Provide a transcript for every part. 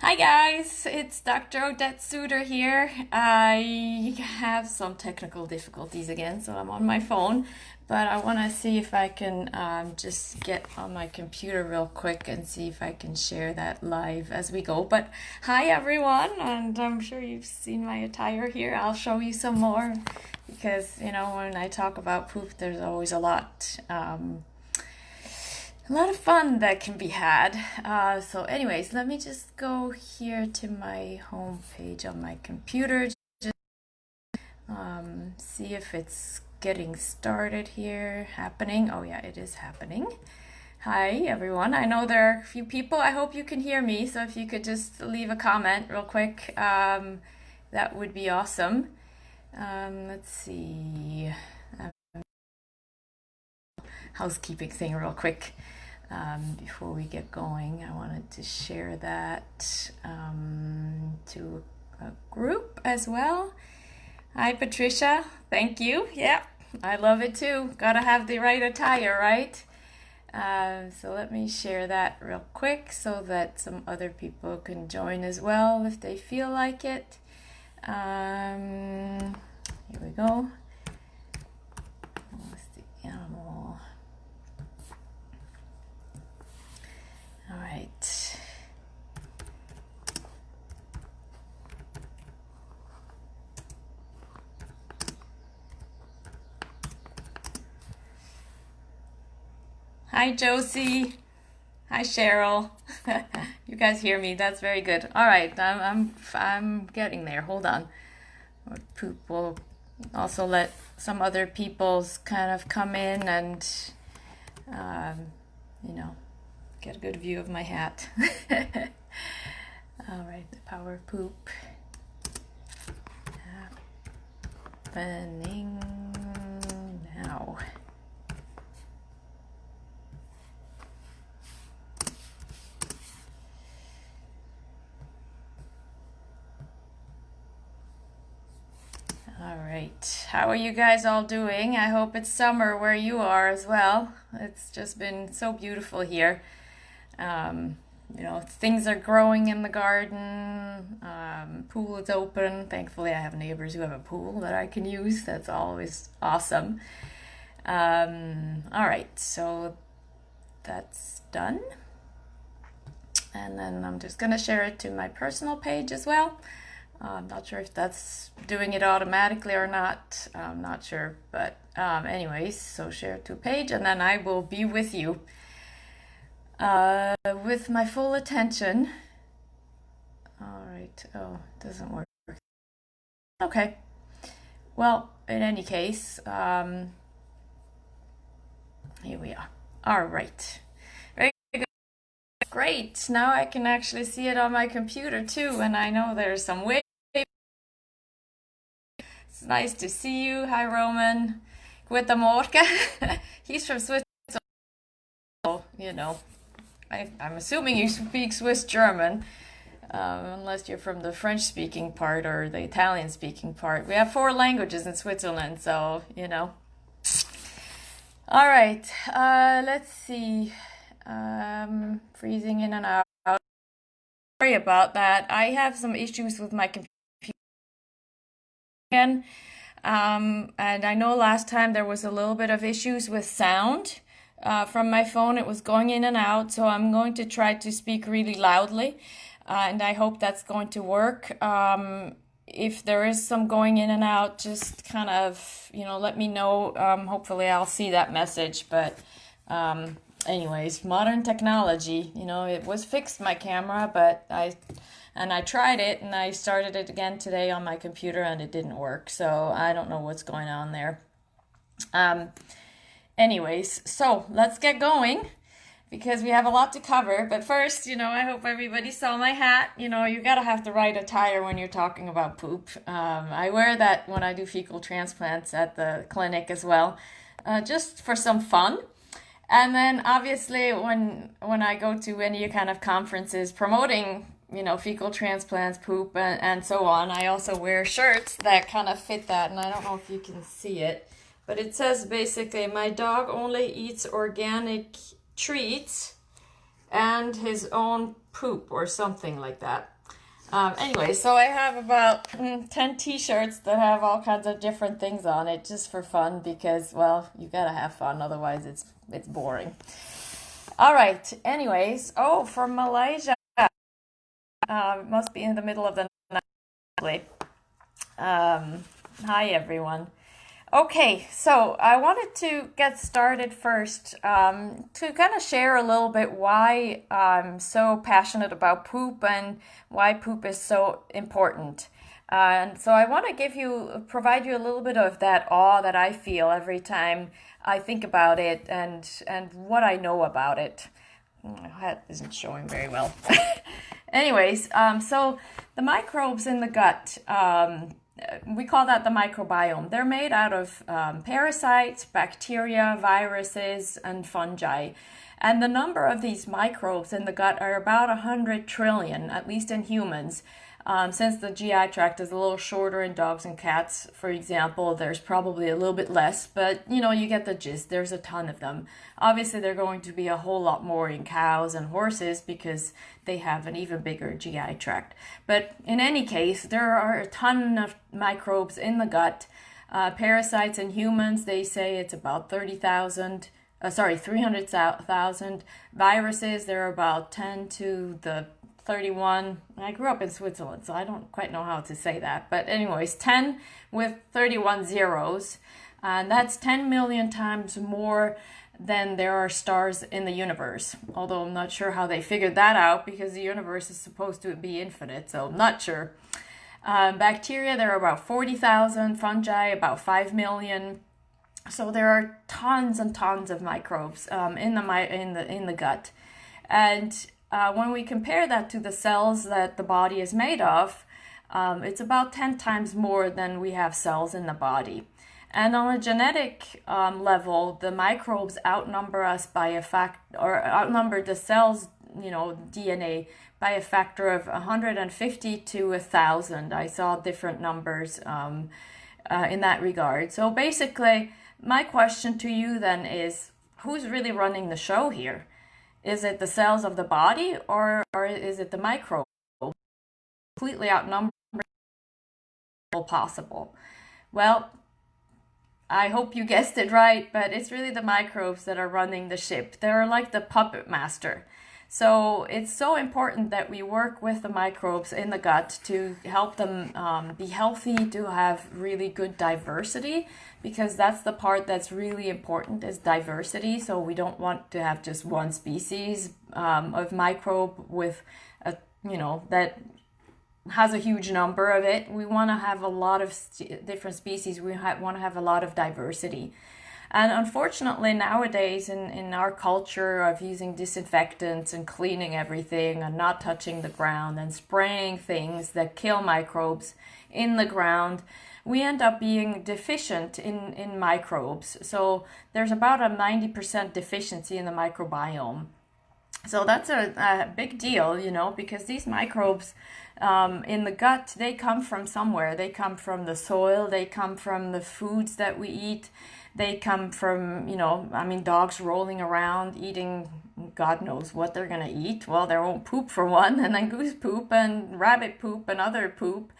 Hi guys, it's Dr. Odette Suter here. I have some technical difficulties again, so I'm on my phone, but I want to see if I can just get on my computer real quick and see if I can share that live as we go. But hi everyone, and I'm sure you've seen my attire here. I'll show you some more because, you know, when I talk about poop, there's always a lot of fun that can be had. So anyways, let me just go here to my home page on my computer. Just see if it's getting started here. Happening. Oh yeah, it is happening. Hi everyone. I know there are a few people. I hope you can hear me. So if you could just leave a comment real quick, that would be awesome. Let's see. Housekeeping thing real quick. Before we get going, I wanted to share that to a group as well. Hi Patricia, thank you. Yeah, I love it too. Gotta have the right attire, right? So let me share that real quick so that some other people can join as well if they feel like it. Here we go. What's the animal? All right. Hi Josie. Hi Cheryl. You guys hear me? That's very good. All right, I'm getting there. Hold on. Poop will also let some other people's kind of come in and you know, get a good view of my hat. All right, the power of poop happening now. All right, how are you guys all doing? I hope it's summer where you are as well. It's just been so beautiful here. You know, things are growing in the garden. Pool is open. Thankfully, I have neighbors who have a pool that I can use. That's always awesome. All right, so that's done. And then I'm just gonna share it to my personal page as well. I'm not sure if that's doing it automatically or not. I'm not sure, but anyways, so share to a page and then I will be with you with my full attention. All right. Oh, it doesn't work. Okay. Well, in any case, here we are. All right. Very good. Great. Now I can actually see it on my computer too, and I know there's some way. It's nice to see you. Hi, Roman. Guten Morgen. He's from Switzerland, so, you know, I'm assuming you speak Swiss German, unless you're from the French-speaking part or the Italian-speaking part. We have 4 languages in Switzerland, so, you know. All right, let's see. Freezing in and out. Sorry about that. I have some issues with my computer again. And I know last time there was a little bit of issues with sound from my phone. It was going in and out, so I'm going to try to speak really loudly, and I hope that's going to work. If there is some going in and out, just kind of, you know, let me know. Hopefully I'll see that message, but anyways, modern technology, you know, it was fixed, my camera, but I tried it and I started it again today on my computer and it didn't work. So I don't know what's going on there. Anyways, so let's get going because we have a lot to cover. But first, you know, I hope everybody saw my hat. You know, you gotta have the right attire when you're talking about poop. I wear that when I do fecal transplants at the clinic as well, just for some fun. And then obviously when I go to any kind of conferences promoting, you know, fecal transplants, poop, and so on, I also wear shirts that kind of fit that. And I don't know if you can see it, but it says basically, my dog only eats organic treats and his own poop or something like that. Anyway, so I have about 10 t-shirts that have all kinds of different things on it just for fun because, well, you gotta have fun, otherwise it's boring. All right, anyways, oh, from Malaysia, it must be in the middle of the night. Hi, everyone. Okay, so I wanted to get started first to kind of share a little bit why I'm so passionate about poop and why poop is so important. And so I want to provide you a little bit of that awe that I feel every time I think about it and what I know about it. My hat isn't showing very well. Anyways, so the microbes in the gut, we call that the microbiome. They're made out of parasites, bacteria, viruses, and fungi. And the number of these microbes in the gut are about 100 trillion, at least in humans. Since the GI tract is a little shorter in dogs and cats, for example, there's probably a little bit less, but you get the gist. There's a ton of them. Obviously, they're going to be a whole lot more in cows and horses because they have an even bigger GI tract. But in any case, there are a ton of microbes in the gut. Parasites in humans, they say it's about 300,000. Viruses, there are about 10 to the 31. I grew up in Switzerland, so I don't quite know how to say that. But anyways, 10 with 31 zeros. And that's 10 million times more than there are stars in the universe. Although I'm not sure how they figured that out because the universe is supposed to be infinite, so I'm not sure. Bacteria, there are about 40,000. Fungi, about 5 million. So there are tons and tons of microbes in the gut. And when we compare that to the cells that the body is made of, it's about 10 times more than we have cells in the body. And on a genetic level, the microbes outnumber us outnumber the cells, DNA by a factor of 150 to 1,000. I saw different numbers in that regard. So basically, my question to you then is, who's really running the show here? Is it the cells of the body or is it the microbe? Completely outnumbered possible. Well, I hope you guessed it right, but it's really the microbes that are running the ship. They're like the puppet master. So it's so important that we work with the microbes in the gut to help them be healthy, to have really good diversity, because that's the part that's really important is diversity. So we don't want to have just one species of microbe with that has a huge number of it. We want to have a lot of different species. We want to have a lot of diversity. And unfortunately, nowadays in our culture of using disinfectants and cleaning everything and not touching the ground and spraying things that kill microbes in the ground, we end up being deficient in microbes. So there's about a 90% deficiency in the microbiome. So that's a big deal, because these microbes in the gut, they come from somewhere. They come from the soil. They come from the foods that we eat. They come from, dogs rolling around eating God knows what they're going to eat. Well, their own poop for one, and then goose poop and rabbit poop and other poop.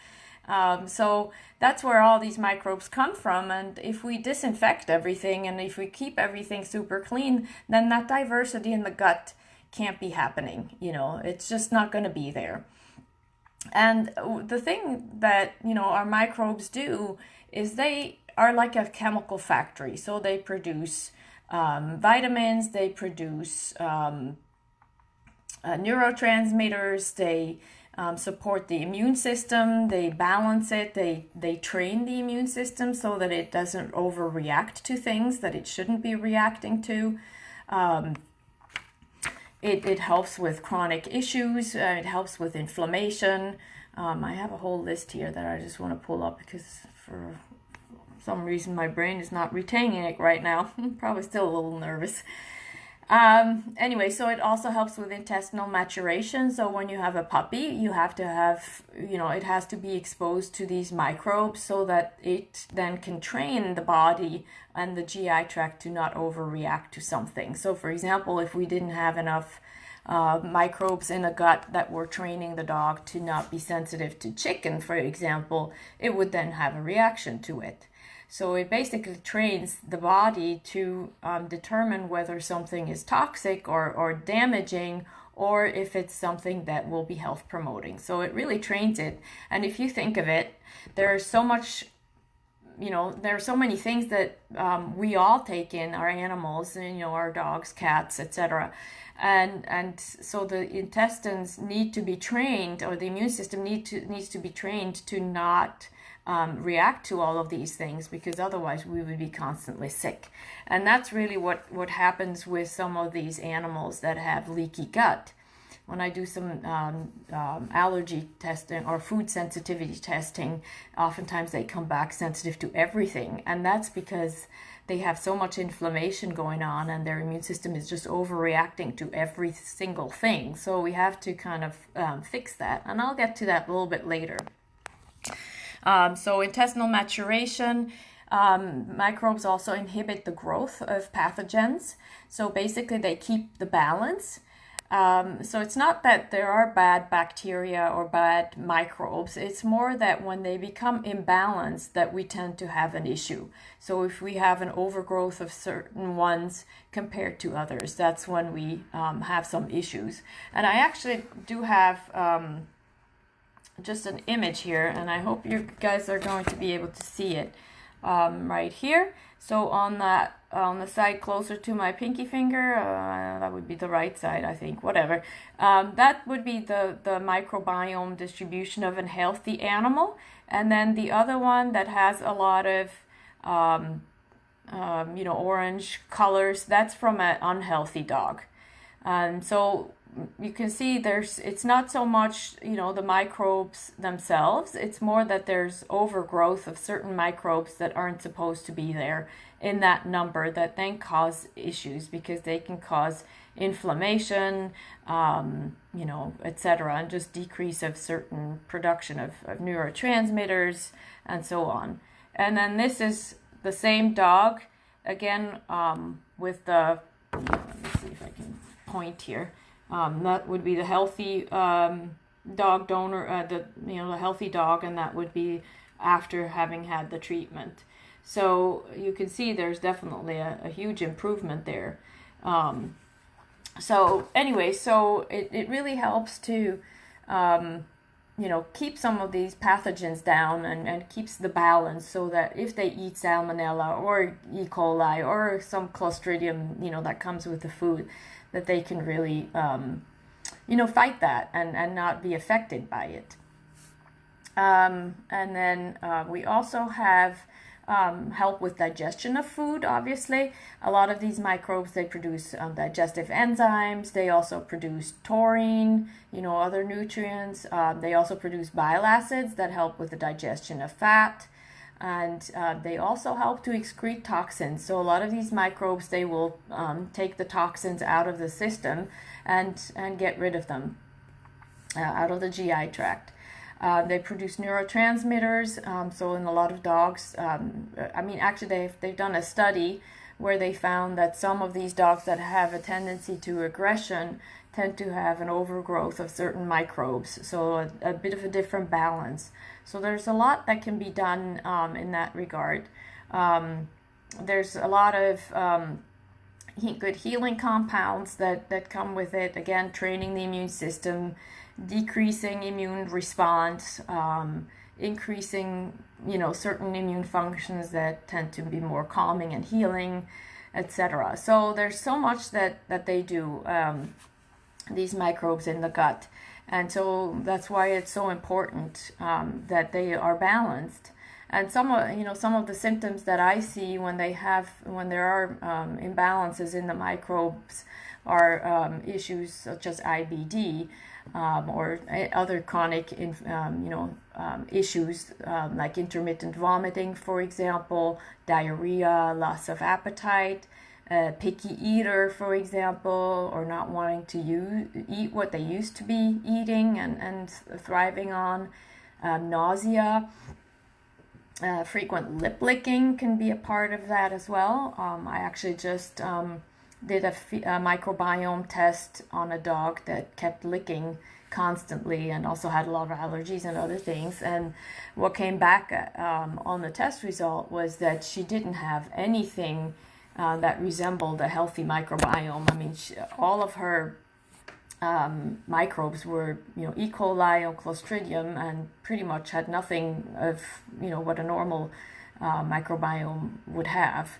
So that's where all these microbes come from. And if we disinfect everything and if we keep everything super clean, then that diversity in the gut can't be happening. It's just not going to be there. And the thing that, our microbes do is they are like a chemical factory. So they produce vitamins, they produce neurotransmitters, they support the immune system, they balance it, they train the immune system so that it doesn't overreact to things that it shouldn't be reacting to. It helps with chronic issues, it helps with inflammation. I have a whole list here that I just want to pull up because for some reason my brain is not retaining it right now. Probably still a little nervous. Anyway, so it also helps with intestinal maturation. So when you have a puppy, you have to have, it has to be exposed to these microbes so that it then can train the body and the GI tract to not overreact to something. So for example, if we didn't have enough microbes in a gut that were training the dog to not be sensitive to chicken, for example, it would then have a reaction to it. So it basically trains the body to determine whether something is toxic or damaging, or if it's something that will be health promoting. So it really trains it. And if you think of it, there's so much, there are so many things that we all take in our animals, our dogs, cats, etc. And so the intestines need to be trained, or the immune system needs to be trained to not react to all of these things, because otherwise we would be constantly sick. And that's really what happens with some of these animals that have leaky gut. When I do some allergy testing or food sensitivity testing, oftentimes they come back sensitive to everything. And that's because they have so much inflammation going on and their immune system is just overreacting to every single thing. So we have to kind of fix that. And I'll get to that a little bit later. So intestinal maturation, microbes also inhibit the growth of pathogens. So basically they keep the balance. So it's not that there are bad bacteria or bad microbes. It's more that when they become imbalanced that we tend to have an issue. So if we have an overgrowth of certain ones compared to others, that's when we have some issues. And I actually do have just an image here, and I hope you guys are going to be able to see it right here. So on the side closer to my pinky finger, that would be the right side, I think, whatever. That would be the microbiome distribution of a healthy animal. And then the other one that has a lot of, orange colors, that's from an unhealthy dog. So you can see it's not so much, the microbes themselves. It's more that there's overgrowth of certain microbes that aren't supposed to be there in that number, that then cause issues because they can cause inflammation, etc., and just decrease of certain production of neurotransmitters and so on. And then this is the same dog, again, with the, let me see if I can point here. That would be the healthy dog donor, the healthy dog, and that would be after having had the treatment. So you can see there's definitely a huge improvement there. So anyway, so it really helps to, keep some of these pathogens down and keeps the balance, so that if they eat salmonella or E. coli or some clostridium, that comes with the food, that they can really, fight that and not be affected by it. And then we also have help with digestion of food, obviously. A lot of these microbes, they produce digestive enzymes. They also produce taurine, other nutrients. They also produce bile acids that help with the digestion of fat. And they also help to excrete toxins. So a lot of these microbes, they will take the toxins out of the system and get rid of them out of the GI tract. They produce neurotransmitters. So in a lot of dogs, actually they've done a study where they found that some of these dogs that have a tendency to aggression tend to have an overgrowth of certain microbes. So a bit of a different balance. So there's a lot that can be done in that regard. There's a lot of good healing compounds that come with it. Again, training the immune system, decreasing immune response, increasing, certain immune functions that tend to be more calming and healing, etc. So there's so much that they do, these microbes in the gut. And so that's why it's so important that they are balanced. And some of the symptoms that I see when there are imbalances in the microbes are issues such as IBD or other chronic issues like intermittent vomiting, for example, diarrhea, loss of appetite, picky eater, for example, or not wanting to eat what they used to be eating and thriving on, nausea. Frequent lip licking can be a part of that as well. I actually just did a microbiome test on a dog that kept licking constantly and also had a lot of allergies and other things. And what came back on the test result was that she didn't have anything that resembled a healthy microbiome. I mean, all of her microbes were, E. coli or Clostridium, and pretty much had nothing of, what a normal microbiome would have.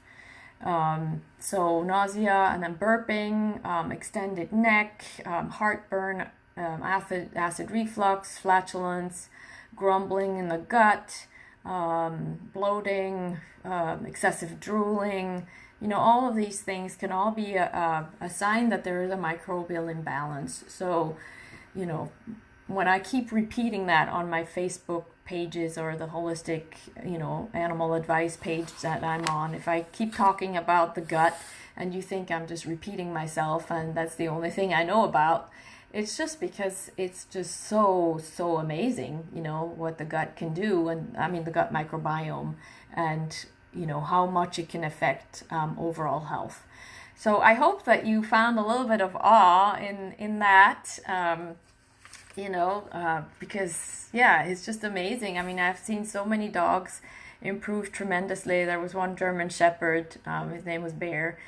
So nausea and then burping, extended neck, heartburn, acid reflux, flatulence, grumbling in the gut, bloating, excessive drooling. All of these things can all be a sign that there is a microbial imbalance. So, when I keep repeating that on my Facebook pages or the holistic, animal advice page that I'm on, if I keep talking about the gut and you think I'm just repeating myself and that's the only thing I know about, it's just because it's just so amazing, what the gut can do, and I mean the gut microbiome, and how much it can affect overall health. So I hope that you found a little bit of awe in that, because it's just amazing. I mean, I've seen so many dogs improve tremendously. There was one German Shepherd, his name was Bear,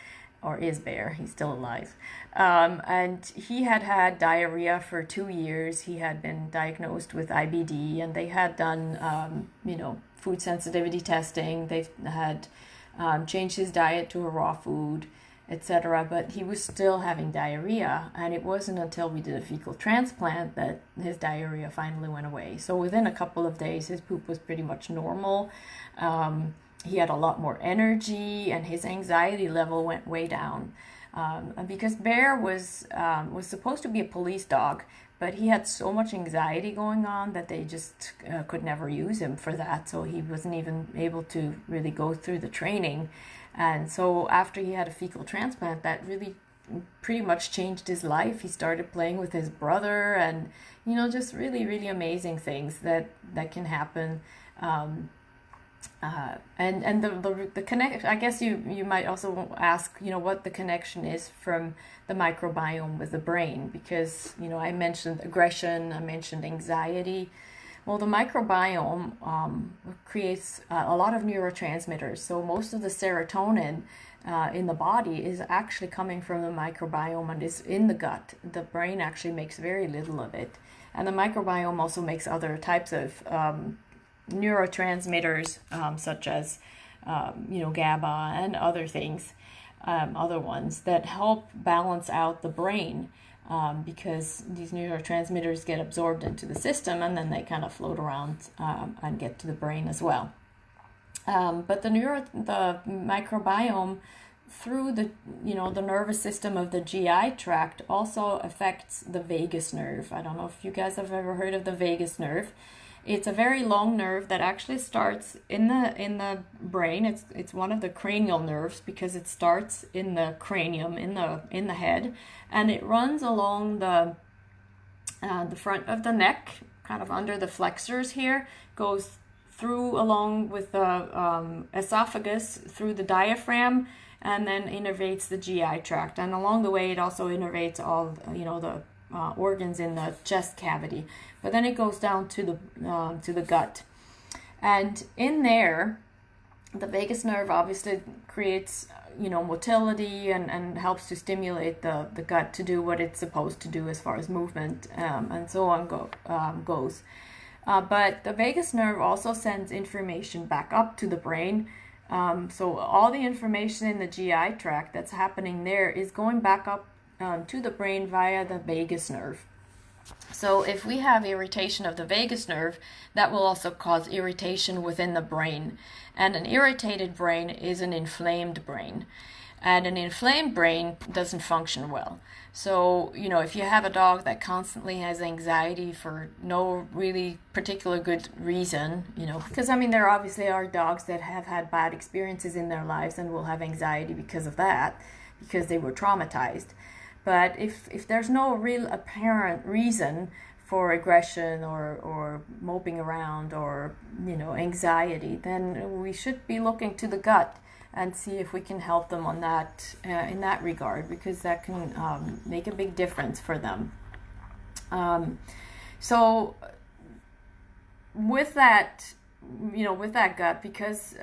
or is Bear, he's still alive. And he had diarrhea for 2 years. He had been diagnosed with IBD, and they had done, food sensitivity testing. They had changed his diet to a raw food, etc. But he was still having diarrhea, and it wasn't until we did a fecal transplant that his diarrhea finally went away. So within a couple of days, his poop was pretty much normal. He had a lot more energy, and his anxiety level went way down. And because Bear was supposed to be a police dog, but he had so much anxiety going on that they just could never use him for that. So he wasn't even able to really go through the training. And so after he had a fecal transplant, that really pretty much changed his life. He started playing with his brother, and just really, really amazing things that can happen. And the connection, I guess you might also ask, what the connection is from the microbiome with the brain, because, I mentioned aggression, I mentioned anxiety. Well, the microbiome creates a lot of neurotransmitters. So most of the serotonin in the body is actually coming from the microbiome and is in the gut. The brain actually makes very little of it. And the microbiome also makes other types of neurotransmitters, such as GABA and other things, other ones that help balance out the brain, because these neurotransmitters get absorbed into the system and then they kind of float around and get to the brain as well. But the microbiome through the nervous system of the GI tract also affects the vagus nerve. I don't know if you guys have ever heard of the vagus nerve. It's a very long nerve that actually starts in the brain. It's one of the cranial nerves because it starts in the cranium, in the head, and it runs along the front of the neck, kind of under the flexors here, goes through along with the esophagus, through the diaphragm, and then innervates the GI tract. And along the way, it also innervates all the organs in the chest cavity. But then it goes down to the gut, and in there, the vagus nerve obviously creates motility and helps to stimulate the gut to do what it's supposed to do as far as movement and so on goes. But the vagus nerve also sends information back up to the brain. So all the information in the GI tract that's happening there is going back up to the brain via the vagus nerve. So if we have irritation of the vagus nerve, that will also cause irritation within the brain. And an irritated brain is an inflamed brain. And an inflamed brain doesn't function well. So, if you have a dog that constantly has anxiety for no really particular good reason, because there obviously are dogs that have had bad experiences in their lives and will have anxiety because of that, because they were traumatized. But if there's no real apparent reason for aggression or moping around or anxiety, then we should be looking to the gut and see if we can help them on that in that regard, because that can make a big difference for them. So with that, with that gut, because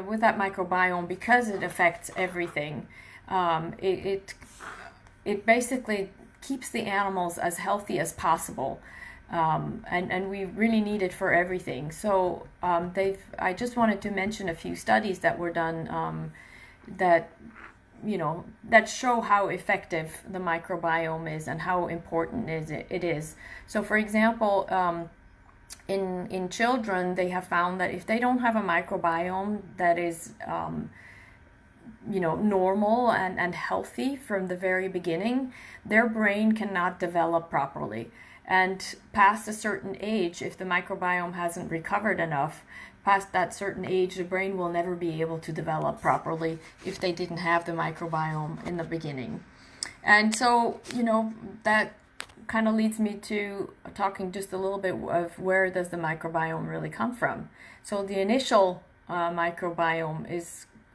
with that microbiome, because it affects everything, it basically keeps the animals as healthy as possible. And we really need it for everything. So I just wanted to mention a few studies that were done that show how effective the microbiome is and how important it is. So for example, in children, they have found that if they don't have a microbiome that is normal and healthy from the very beginning, their brain cannot develop properly. And past a certain age, if the microbiome hasn't recovered enough, past that certain age, the brain will never be able to develop properly if they didn't have the microbiome in the beginning. And so, that kind of leads me to talking just a little bit of where does the microbiome really come from. So the initial microbiome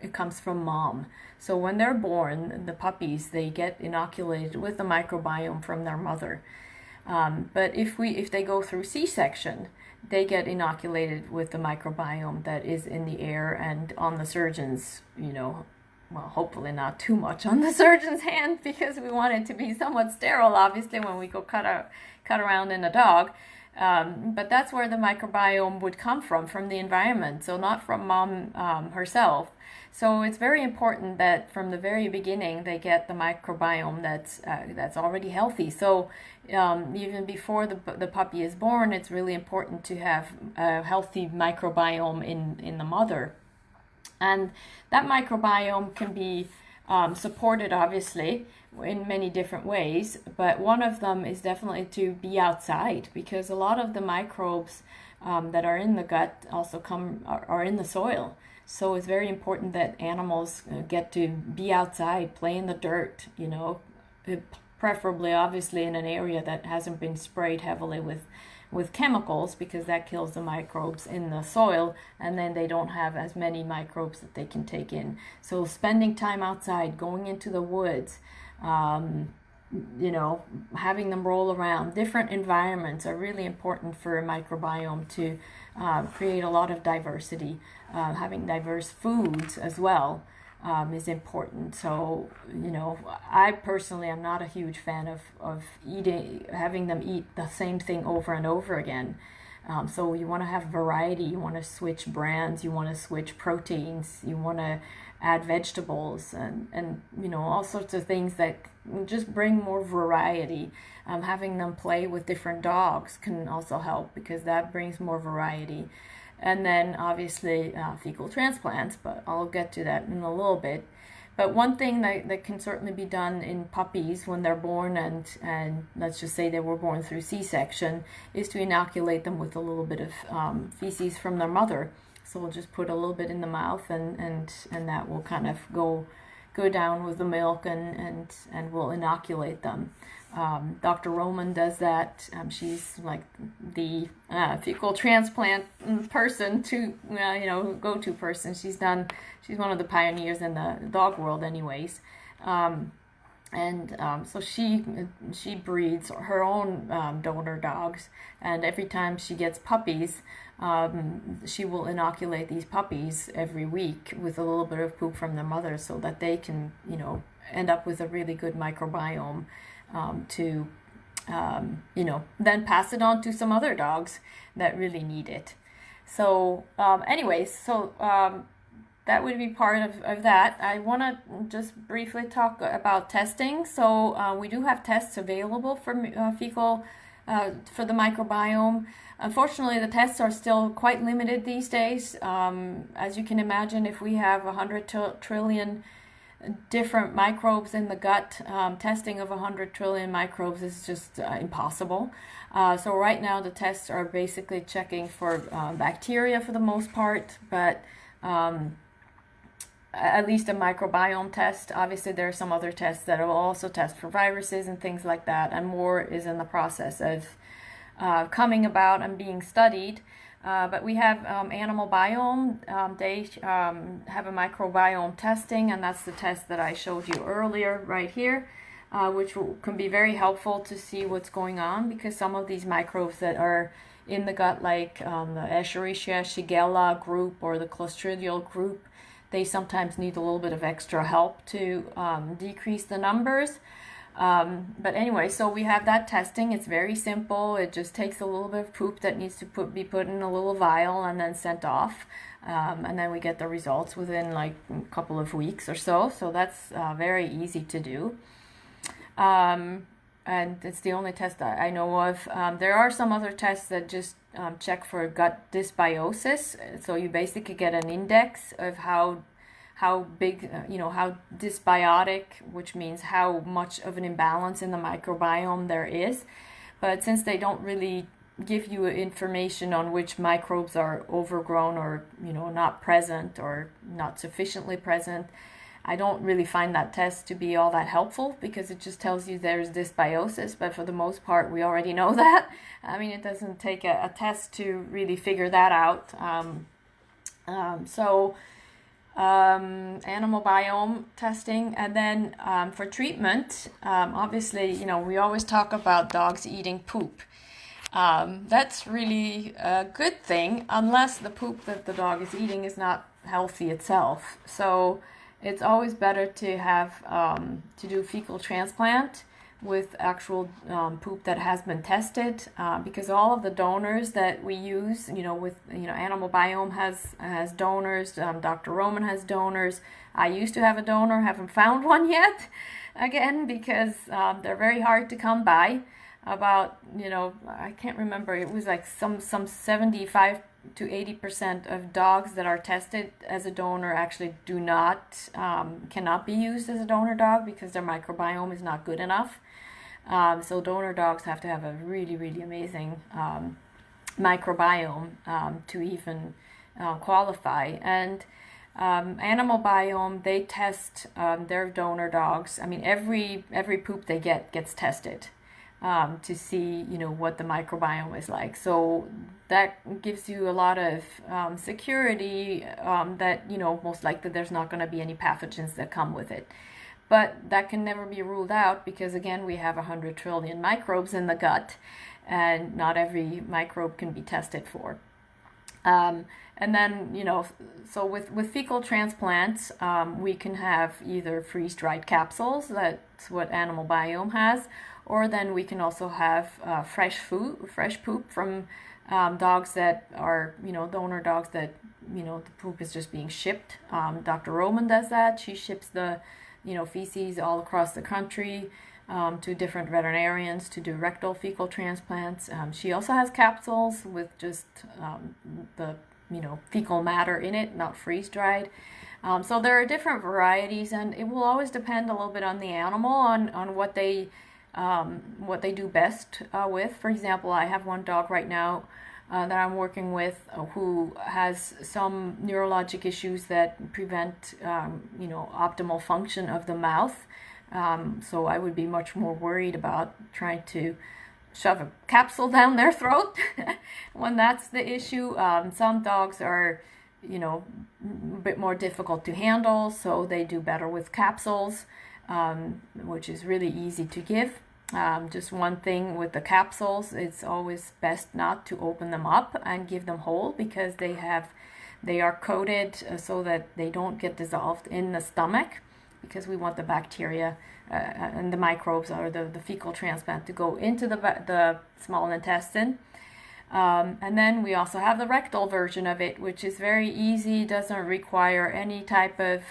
it comes from mom. So when they're born, the puppies, they get inoculated with the microbiome from their mother. But if they go through C-section, they get inoculated with the microbiome that is in the air and on the surgeon's, hopefully not too much on the surgeon's hand, because we want it to be somewhat sterile, obviously, when we go cut around in a dog. But that's where the microbiome would come from the environment, so not from mom herself. So it's very important that from the very beginning they get the microbiome that's already healthy. So even before the puppy is born, it's really important to have a healthy microbiome in the mother. And that microbiome can be supported, obviously, in many different ways, but one of them is definitely to be outside, because a lot of the microbes that are in the gut also are in the soil. So it's very important that animals get to be outside, play in the dirt, preferably, obviously, in an area that hasn't been sprayed heavily with chemicals, because that kills the microbes in the soil, and then they don't have as many microbes that they can take in. So spending time outside, going into the woods, having them roll around, different environments are really important for a microbiome to create a lot of diversity. Having diverse foods as well is important. So, I personally am not a huge fan of having them eat the same thing over and over again. So you want to have variety, you want to switch brands, you want to switch proteins, you want to add vegetables and all sorts of things that just bring more variety. Having them play with different dogs can also help, because that brings more variety. And then obviously fecal transplants, but I'll get to that in a little bit. But one thing that can certainly be done in puppies when they're born, and let's just say they were born through C-section, is to inoculate them with a little bit of feces from their mother. So we'll just put a little bit in the mouth, and that will kind of go down with the milk, and we'll inoculate them. Dr. Roman does that. She's like the fecal transplant person go-to person. She's one of the pioneers in the dog world anyways. So she breeds her own donor dogs, and every time she gets puppies, she will inoculate these puppies every week with a little bit of poop from their mother, so that they can end up with a really good microbiome to then pass it on to some other dogs that really need it. So that would be part of that. I want to just briefly talk about testing. So we do have tests available for fecal for the microbiome. Unfortunately, the tests are still quite limited these days. As you can imagine, if we have 100 trillion different microbes in the gut, testing of 100 trillion microbes is just impossible. So right now the tests are basically checking for bacteria for the most part, but at least a microbiome test. Obviously there are some other tests that will also test for viruses and things like that, and more is in the process of coming about and being studied. But we have Animal Biome. They have a microbiome testing, and that's the test that I showed you earlier right here, which can be very helpful to see what's going on, because some of these microbes that are in the gut, like the Escherichia Shigella group or the Clostridial group, they sometimes need a little bit of extra help to decrease the numbers. But anyway, so we have that testing. It's very simple. It just takes a little bit of poop that needs to be put in a little vial and then sent off. And then we get the results within like a couple of weeks or so. So that's very easy to do. And it's the only test that I know of. There are some other tests that just check for gut dysbiosis. So you basically get an index of how big, how dysbiotic, which means how much of an imbalance in the microbiome there is. But since they don't really give you information on which microbes are overgrown or, not present or not sufficiently present, I don't really find that test to be all that helpful, because it just tells you there's dysbiosis, but for the most part we already know that. I mean, it doesn't take a test to really figure that out. Animal biome testing. And then for treatment, obviously, we always talk about dogs eating poop. That's really a good thing, unless the poop that the dog is eating is not healthy itself. So it's always better to have to do fecal transplant with actual poop that has been tested, because all of the donors that we use, Animal Biome has donors, Dr. Roman has donors. I used to have a donor, haven't found one yet, again, because they're very hard to come by. About, I can't remember, it was like some 75 to 80% of dogs that are tested as a donor actually cannot be used as a donor dog, because their microbiome is not good enough. So donor dogs have to have a really, really amazing microbiome to even qualify. And Animal Biome, they test their donor dogs. I mean, every poop they gets tested to see, what the microbiome is like. So that gives you a lot of security that, most likely there's not going to be any pathogens that come with it. But that can never be ruled out, because again, we have 100 trillion microbes in the gut, and not every microbe can be tested for. And then, so with fecal transplants, we can have either freeze-dried capsules, that's what Animal Biome has, or then we can also have fresh poop from dogs that are, donor dogs that, the poop is just being shipped. Dr. Roman does that. She ships the, feces all across the country to different veterinarians to do rectal fecal transplants. She also has capsules with just the, fecal matter in it, not freeze-dried. So there are different varieties, and it will always depend a little bit on the animal, on what they do best with. For example, I have one dog right now that I'm working with who has some neurologic issues that prevent, optimal function of the mouth. So I would be much more worried about trying to shove a capsule down their throat when that's the issue. Some dogs are, a bit more difficult to handle, so they do better with capsules, which is really easy to give. Just one thing with the capsules, it's always best not to open them up and give them whole, because they are coated so that they don't get dissolved in the stomach, because we want the bacteria and the microbes or the fecal transplant to go into the small intestine. And then we also have the rectal version of it, which is very easy, doesn't require any type of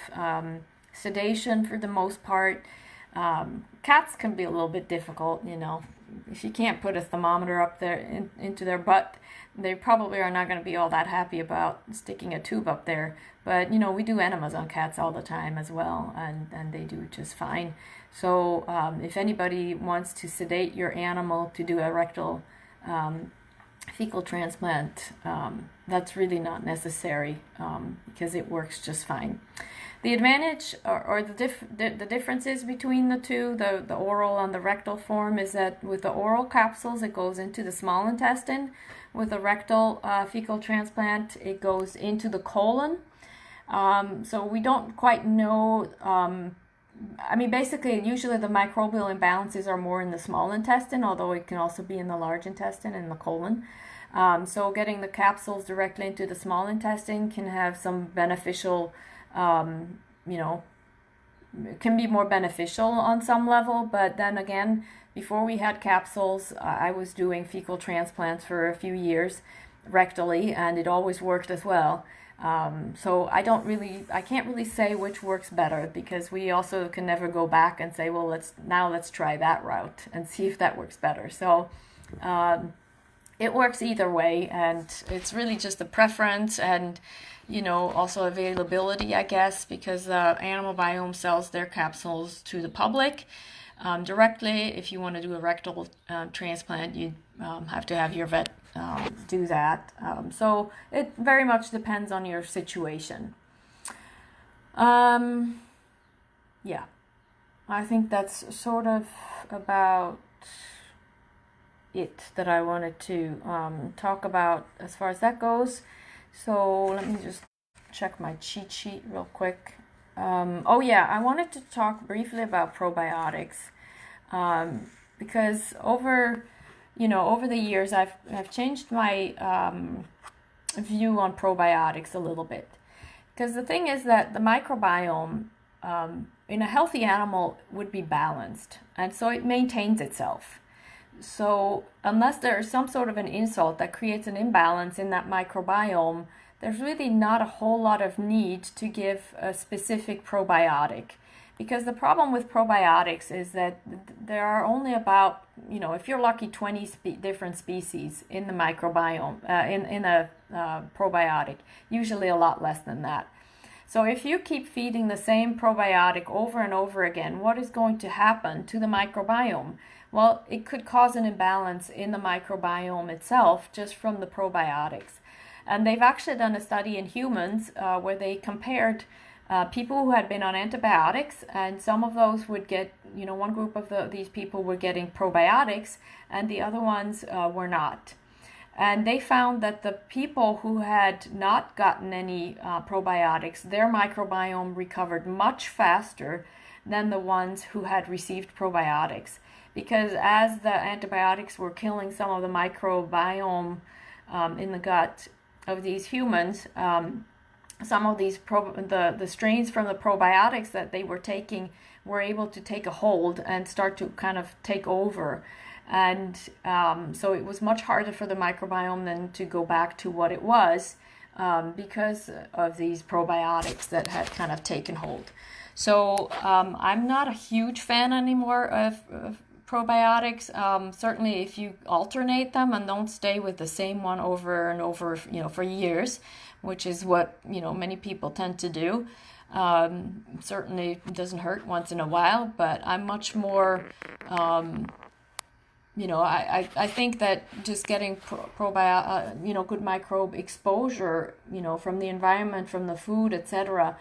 sedation for the most part. Cats can be a little bit difficult, if you can't put a thermometer up there into their butt, they probably are not going to be all that happy about sticking a tube up there. But we do enemas on cats all the time as well, and they do just fine. So if anybody wants to sedate your animal to do a rectal fecal transplant, that's really not necessary because it works just fine. The advantage or the differences between the two, the oral and the rectal form, is that with the oral capsules, it goes into the small intestine. With the rectal fecal transplant, it goes into the colon. So we don't quite know. I mean, basically, usually the microbial imbalances are more in the small intestine, although it can also be in the large intestine and the colon. So getting the capsules directly into the small intestine can have some beneficial, can be more beneficial on some level. But then again, before we had capsules, I was doing fecal transplants for a few years rectally, and it always worked as well. So I can't really say which works better, because we also can never go back and say, well, let's try that route and see if that works better. So it works either way, and it's really just a preference and, also availability, I guess, because Animal Biome sells their capsules to the public directly. If you want to do a rectal transplant, you have to have your vet do that. So it very much depends on your situation. Yeah, I think that's sort of about it that I wanted to talk about as far as that goes. So let me just check my cheat sheet real quick. Oh yeah, I wanted to talk briefly about probiotics because over the years I've changed my view on probiotics a little bit. Because the thing is that the microbiome in a healthy animal would be balanced, and so it maintains itself. So unless there is some sort of an insult that creates an imbalance in that microbiome, there's really not a whole lot of need to give a specific probiotic. Because the problem with probiotics is that there are only about, if you're lucky, 20 different species in the microbiome, in a probiotic, usually a lot less than that. So if you keep feeding the same probiotic over and over again, what is going to happen to the microbiome? Well, it could cause an imbalance in the microbiome itself just from the probiotics. And they've actually done a study in humans where they compared people who had been on antibiotics, and some of those would get, one group of these people were getting probiotics and the other ones were not. And they found that the people who had not gotten any probiotics, their microbiome recovered much faster than the ones who had received probiotics. Because as the antibiotics were killing some of the microbiome in the gut of these humans, some of these the strains from the probiotics that they were taking were able to take a hold and start to kind of take over. And so it was much harder for the microbiome then to go back to what it was because of these probiotics that had kind of taken hold. So I'm not a huge fan anymore of probiotics. Certainly if you alternate them and don't stay with the same one over and over, for years, which is what, many people tend to do. Certainly it doesn't hurt once in a while, but I'm much more, I think that just getting good microbe exposure, from the environment, from the food, etc.,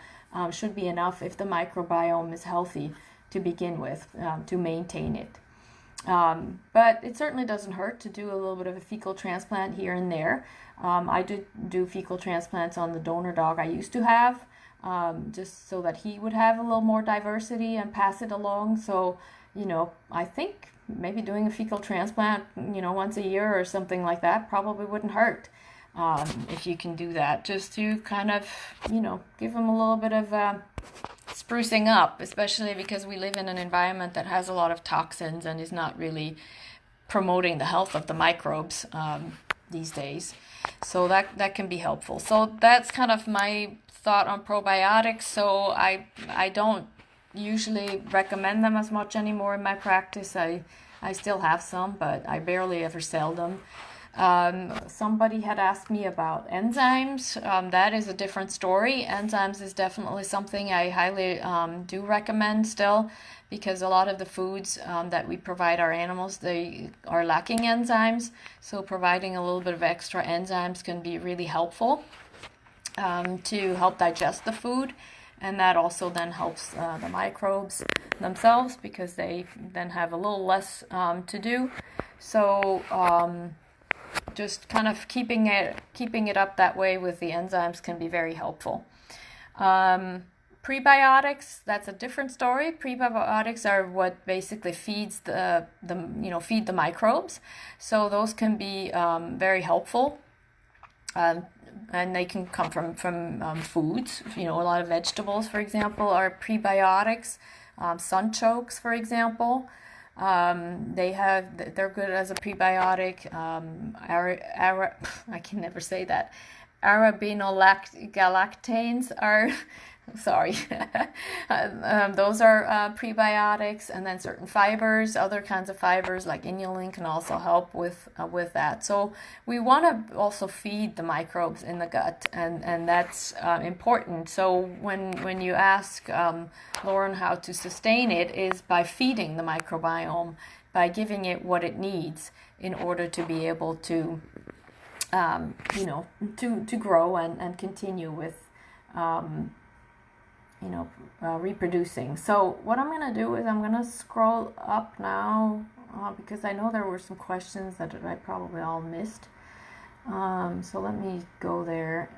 should be enough if the microbiome is healthy to begin with, to maintain it. But it certainly doesn't hurt to do a little bit of a fecal transplant here and there. I did do fecal transplants on the donor dog I used to have, just so that he would have a little more diversity and pass it along. So, I think maybe doing a fecal transplant, once a year or something like that probably wouldn't hurt. If you can do that, just to kind of, give them a little bit of sprucing up, especially because we live in an environment that has a lot of toxins and is not really promoting the health of the microbes these days. So that can be helpful. So that's kind of my thought on probiotics. So I don't usually recommend them as much anymore in my practice. I still have some, but I barely ever sell them. Somebody had asked me about enzymes. That is a different story. Enzymes is definitely something I highly do recommend still, because a lot of the foods that we provide our animals, they are lacking enzymes. So providing a little bit of extra enzymes can be really helpful to help digest the food. And that also then helps the microbes themselves, because they then have a little less to do. So just kind of keeping it up that way with the enzymes can be very helpful. Prebiotics, that's a different story. Prebiotics are what basically feeds feed the microbes. So those can be very helpful. And they can come from foods. A lot of vegetables, for example, are prebiotics. Sunchokes, for example, they're good as a prebiotic. I can never say that. Arabinogalactanes are sorry. Those are prebiotics, and then certain fibers, other kinds of fibers like inulin can also help with that. So we want to also feed the microbes in the gut, and that's important. So when you ask Lauren how to sustain it, is by feeding the microbiome, by giving it what it needs in order to be able to to grow and continue with reproducing. So what I'm going to do is I'm going to scroll up now because I know there were some questions that I probably all missed. So let me go there.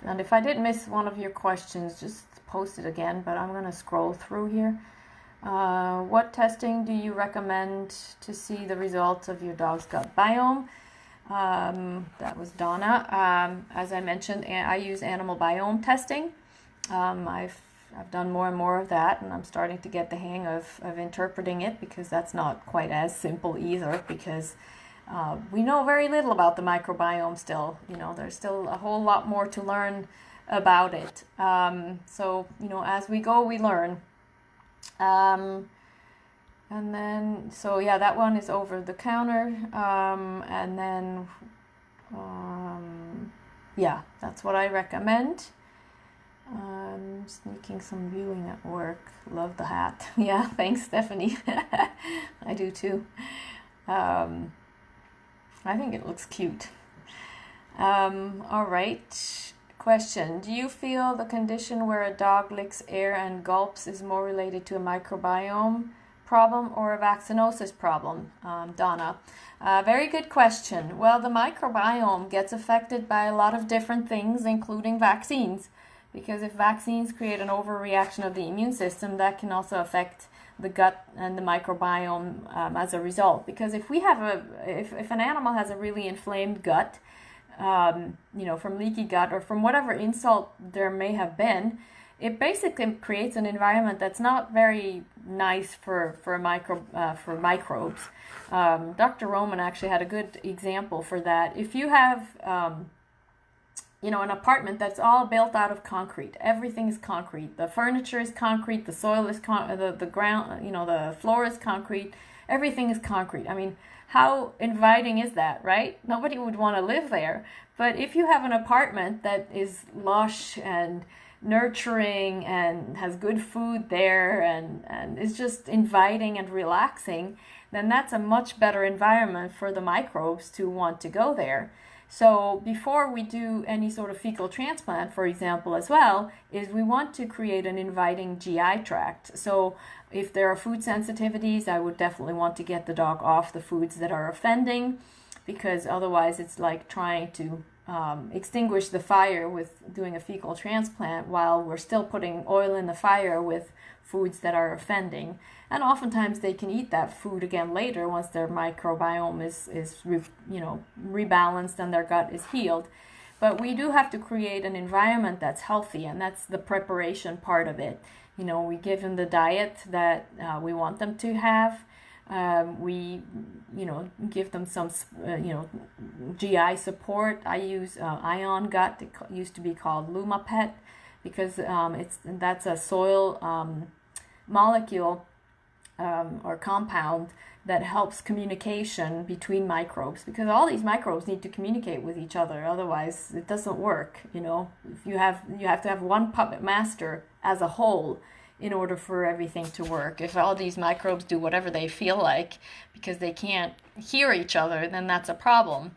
And if I did miss one of your questions, just post it again, but I'm going to scroll through here. What testing do you recommend to see the results of your dog's gut biome? That was Donna. As I mentioned, I use animal biome testing. I've done more and more of that, and I'm starting to get the hang of interpreting it, because that's not quite as simple either, because we know very little about the microbiome still. There's still a whole lot more to learn about it. So as we go, we learn. And then, so yeah, that one is over the counter. And then, yeah, that's what I recommend. Sneaking some viewing at work. Love the hat. Yeah, thanks, Stephanie. I do too. I think it looks cute. All right. Question. Do you feel the condition where a dog licks air and gulps is more related to a microbiome problem or a vaccinosis problem? Donna. Very good question. Well, the microbiome gets affected by a lot of different things, including vaccines. Because if vaccines create an overreaction of the immune system, that can also affect the gut and the microbiome as a result. Because if we have if an animal has a really inflamed gut, from leaky gut or from whatever insult there may have been, it basically creates an environment that's not very nice for microbes. Dr. Roman actually had a good example for that. If you have an apartment that's all built out of concrete. Everything is concrete. The furniture is concrete. The soil is the ground. The floor is concrete. Everything is concrete. I mean, how inviting is that, right? Nobody would want to live there. But if you have an apartment that is lush and nurturing and has good food there and is just inviting and relaxing, then that's a much better environment for the microbes to want to go there. So before we do any sort of fecal transplant, for example, as well, is we want to create an inviting GI tract. So if there are food sensitivities, I would definitely want to get the dog off the foods that are offending, because otherwise it's like trying to extinguish the fire with doing a fecal transplant while we're still putting oil in the fire with foods that are offending. And oftentimes they can eat that food again later once their microbiome is rebalanced and their gut is healed. But we do have to create an environment that's healthy, and that's the preparation part of it. We give them the diet that we want them to have. We give them some GI support. I use Ion Gut. It used to be called LumaPet, because that's a soil molecule or compound that helps communication between microbes, because all these microbes need to communicate with each other, otherwise it doesn't work. If you have to have one puppet master as a whole in order for everything to work. If all these microbes do whatever they feel like because they can't hear each other, then that's a problem.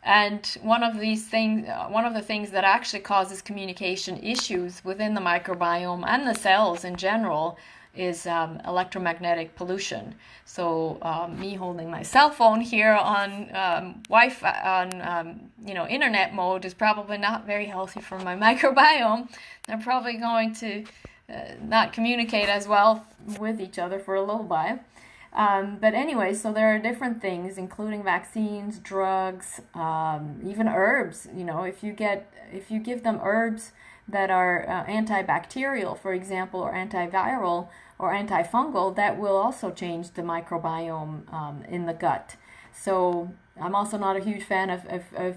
And one of the things that actually causes communication issues within the microbiome and the cells in general is electromagnetic pollution. So me holding my cell phone here on Wi-Fi, on internet mode, is probably not very healthy for my microbiome. They're probably going to not communicate as well with each other for a little while. But anyway, so there are different things, including vaccines, drugs, even herbs. If you give them herbs that are antibacterial, for example, or antiviral or antifungal, that will also change the microbiome in the gut. So I'm also not a huge fan of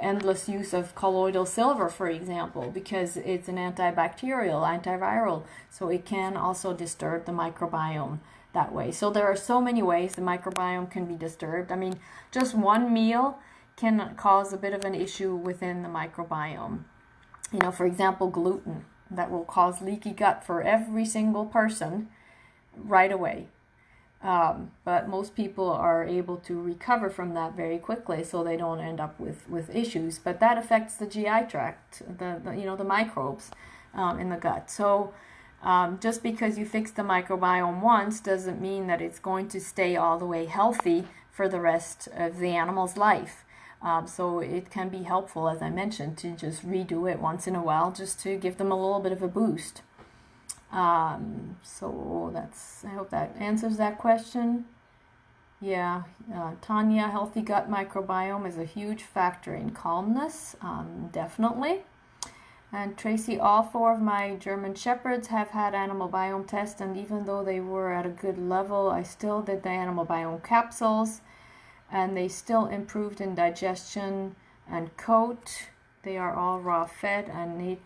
endless use of colloidal silver, for example, because it's an antibacterial, antiviral, so it can also disturb the microbiome that way. So there are so many ways the microbiome can be disturbed. I mean, just one meal can cause a bit of an issue within the microbiome. For example, gluten, that will cause leaky gut for every single person right away. But most people are able to recover from that very quickly, so they don't end up with issues. But that affects the GI tract, the microbes in the gut. So just because you fix the microbiome once doesn't mean that it's going to stay all the way healthy for the rest of the animal's life. So it can be helpful, as I mentioned, to just redo it once in a while, just to give them a little bit of a boost. So I hope that answers that question. Yeah, Tanya, healthy gut microbiome is a huge factor in calmness, definitely. And Tracy, all 4 of my German Shepherds have had animal biome tests, and even though they were at a good level, I still did the animal biome capsules, and they still improved in digestion and coat. They are all raw fed and need,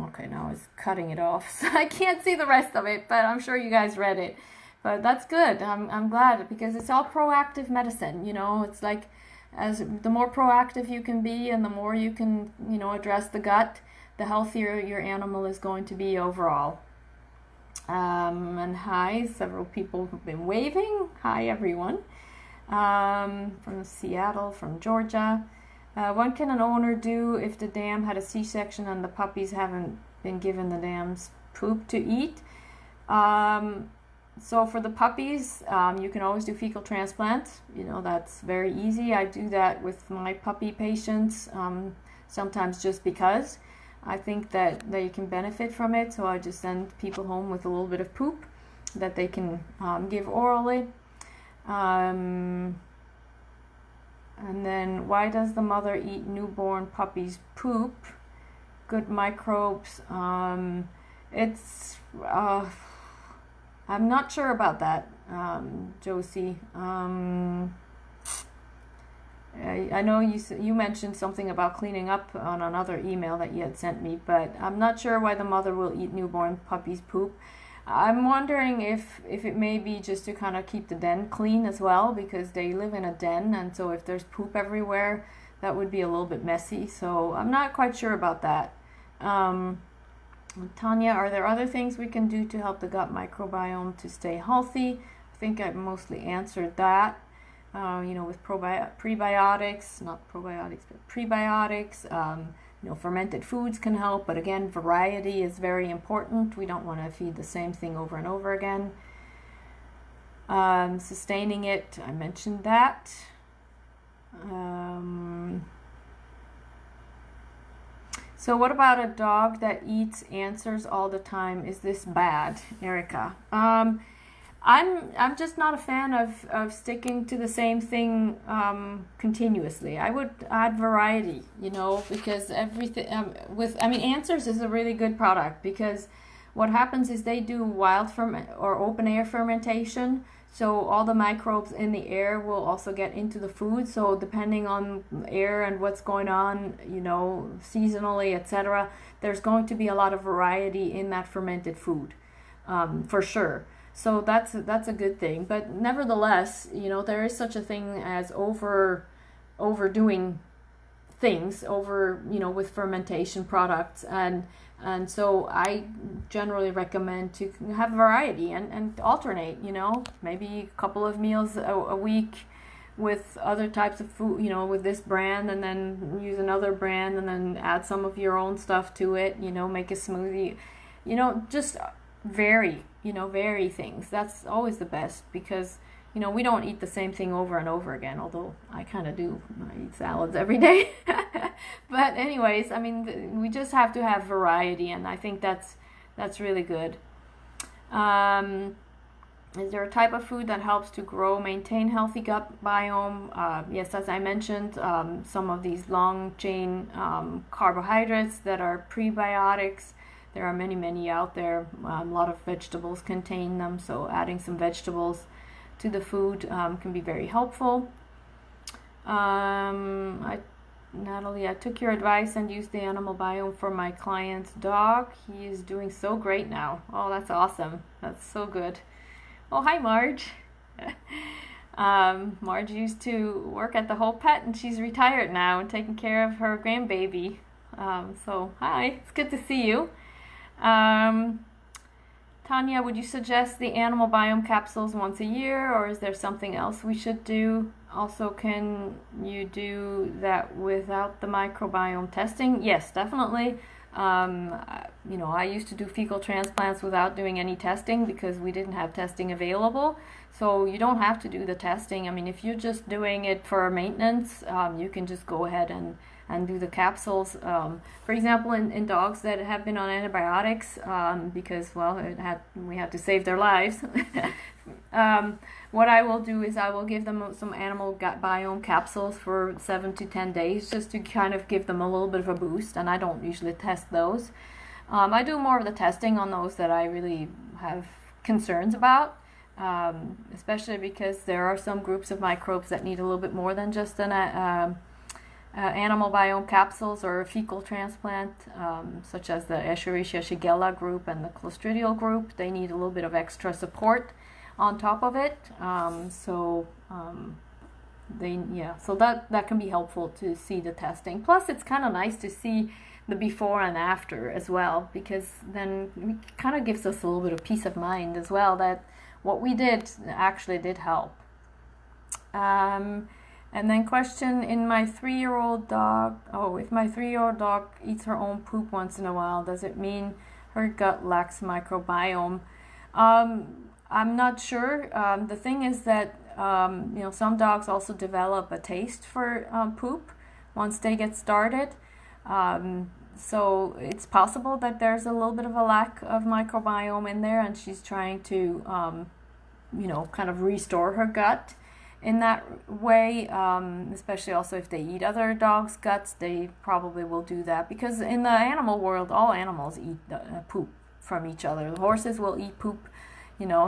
okay, now it's cutting it off, so I can't see the rest of it, but I'm sure you guys read it. But that's good. I'm glad, because it's all proactive medicine. It's like, the more proactive you can be and the more you can, address the gut, the healthier your animal is going to be overall. And hi, several people have been waving. Hi, everyone. From Seattle, from Georgia. What can an owner do if the dam had a C-section and the puppies haven't been given the dam's poop to eat? So for the puppies, you can always do fecal transplants. That's very easy. I do that with my puppy patients, sometimes just because I think that they can benefit from it. So I just send people home with a little bit of poop that they can give orally. And then, why does the mother eat newborn puppy's poop? Good microbes. It's I'm not sure about that, Josie. I know you mentioned something about cleaning up on another email that you had sent me, but I'm not sure why the mother will eat newborn puppy's poop. I'm wondering if it may be just to kind of keep the den clean as well, because they live in a den, and so if there's poop everywhere, that would be a little bit messy. So I'm not quite sure about that. Tanya, are there other things we can do to help the gut microbiome to stay healthy? I think I mostly answered that. With prebiotics, not probiotics, but prebiotics. Fermented foods can help, but again, variety is very important. We don't want to feed the same thing over and over again. Sustaining it, I mentioned that. So what about a dog that eats answers all the time? Is this bad, Erica? I'm just not a fan of sticking to the same thing continuously. I would add variety, because everything Answers is a really good product, because what happens is they do wild or open air fermentation. So all the microbes in the air will also get into the food. So depending on air and what's going on, seasonally, etc., there's going to be a lot of variety in that fermented food, for sure. So that's a good thing. But nevertheless, there is such a thing as overdoing things with fermentation products, and so I generally recommend to have variety and alternate, maybe a couple of meals a week with other types of food, with this brand, and then use another brand, and then add some of your own stuff to it, make a smoothie, just vary things. That's always the best, because we don't eat the same thing over and over again, although I kind of do. I eat salads every day. But anyways, I mean, we just have to have variety, and I think that's really good. Is there a type of food that helps to maintain healthy gut biome? Yes, as I mentioned, some of these long chain carbohydrates that are prebiotics. There are many out there. A lot of vegetables contain them, so adding some vegetables to the food can be very helpful. Natalie, I took your advice and used the animal biome for my client's dog. He is doing so great now. Oh, that's awesome. That's so good. Oh, hi, Marge. Marge used to work at the Whole Pet, and she's retired now and taking care of her grandbaby. So, hi, it's good to see you. Tanya, would you suggest the animal biome capsules once a year, or is there something else we should do? Also, can you do that without the microbiome testing? Yes, definitely. I used to do fecal transplants without doing any testing because we didn't have testing available. So you don't have to do the testing. I mean, if you're just doing it for maintenance, you can just go ahead and do the capsules. For example, in dogs that have been on antibiotics, because, we had to save their lives. What I will do is I will give them some animal gut biome capsules for 7 to 10 days, just to kind of give them a little bit of a boost, and I don't usually test those. I do more of the testing on those that I really have concerns about, especially because there are some groups of microbes that need a little bit more than just an animal biome capsules or a fecal transplant, such as the Escherichia shigella group and the Clostridial group. They need a little bit of extra support on top of it. So that can be helpful to see the testing. Plus, it's kind of nice to see the before and after as well, because then it kind of gives us a little bit of peace of mind as well that what we did actually did help. And then question, if my 3-year-old dog eats her own poop once in a while, does it mean her gut lacks microbiome? I'm not sure. The thing is that some dogs also develop a taste for poop once they get started. So it's possible that there's a little bit of a lack of microbiome in there, and she's trying to kind of restore her gut in that way, especially also if they eat other dogs' guts. They probably will do that, because in the animal world, all animals eat poop from each other. The horses will eat poop,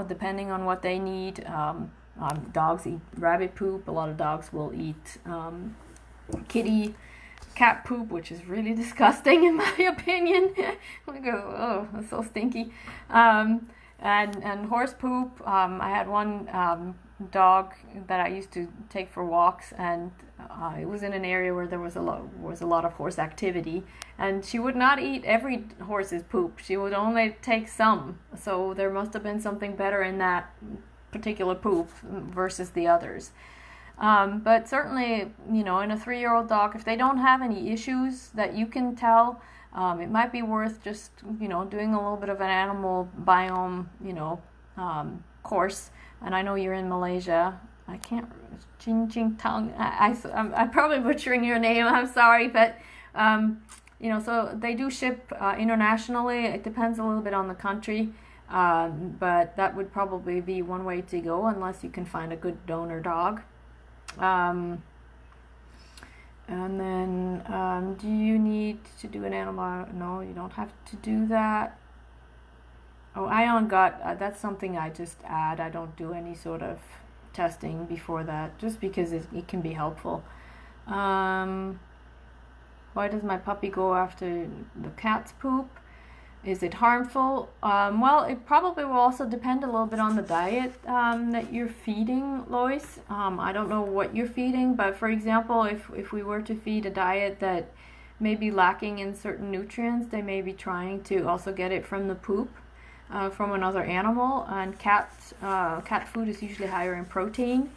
depending on what they need. Dogs eat rabbit poop. A lot of dogs will eat cat poop, which is really disgusting in my opinion. We go, oh, that's so stinky. And horse poop. I had one dog that I used to take for walks, and it was in an area where there was a lot of horse activity, and she would not eat every horse's poop. She would only take some. So there must have been something better in that particular poop versus the others. But certainly, in a 3-year-old dog, if they don't have any issues that you can tell, it might be worth just doing a little bit of an animal biome course. And I know you're in Malaysia. I can't, Jing Tong. I'm probably butchering your name. I'm sorry, but so they do ship internationally. It depends a little bit on the country, but that would probably be one way to go, unless you can find a good donor dog. And then, do you need to do an animal? No, you don't have to do that. Oh, ion gut, that's something I just add. I don't do any sort of testing before that, just because it can be helpful. Why does my puppy go after the cat's poop? Is it harmful? Well, it probably will also depend a little bit on the diet that you're feeding, Lois. I don't know what you're feeding, but for example, if we were to feed a diet that may be lacking in certain nutrients, they may be trying to also get it from the poop from another animal. And cat food is usually higher in protein.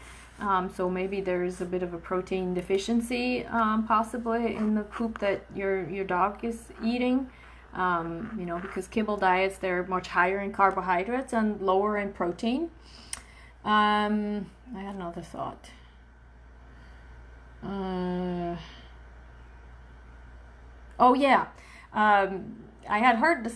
So maybe there's a bit of a protein deficiency possibly in the poop that your dog is eating. Because kibble diets, they're much higher in carbohydrates and lower in protein. I had another thought. Oh yeah, I had heard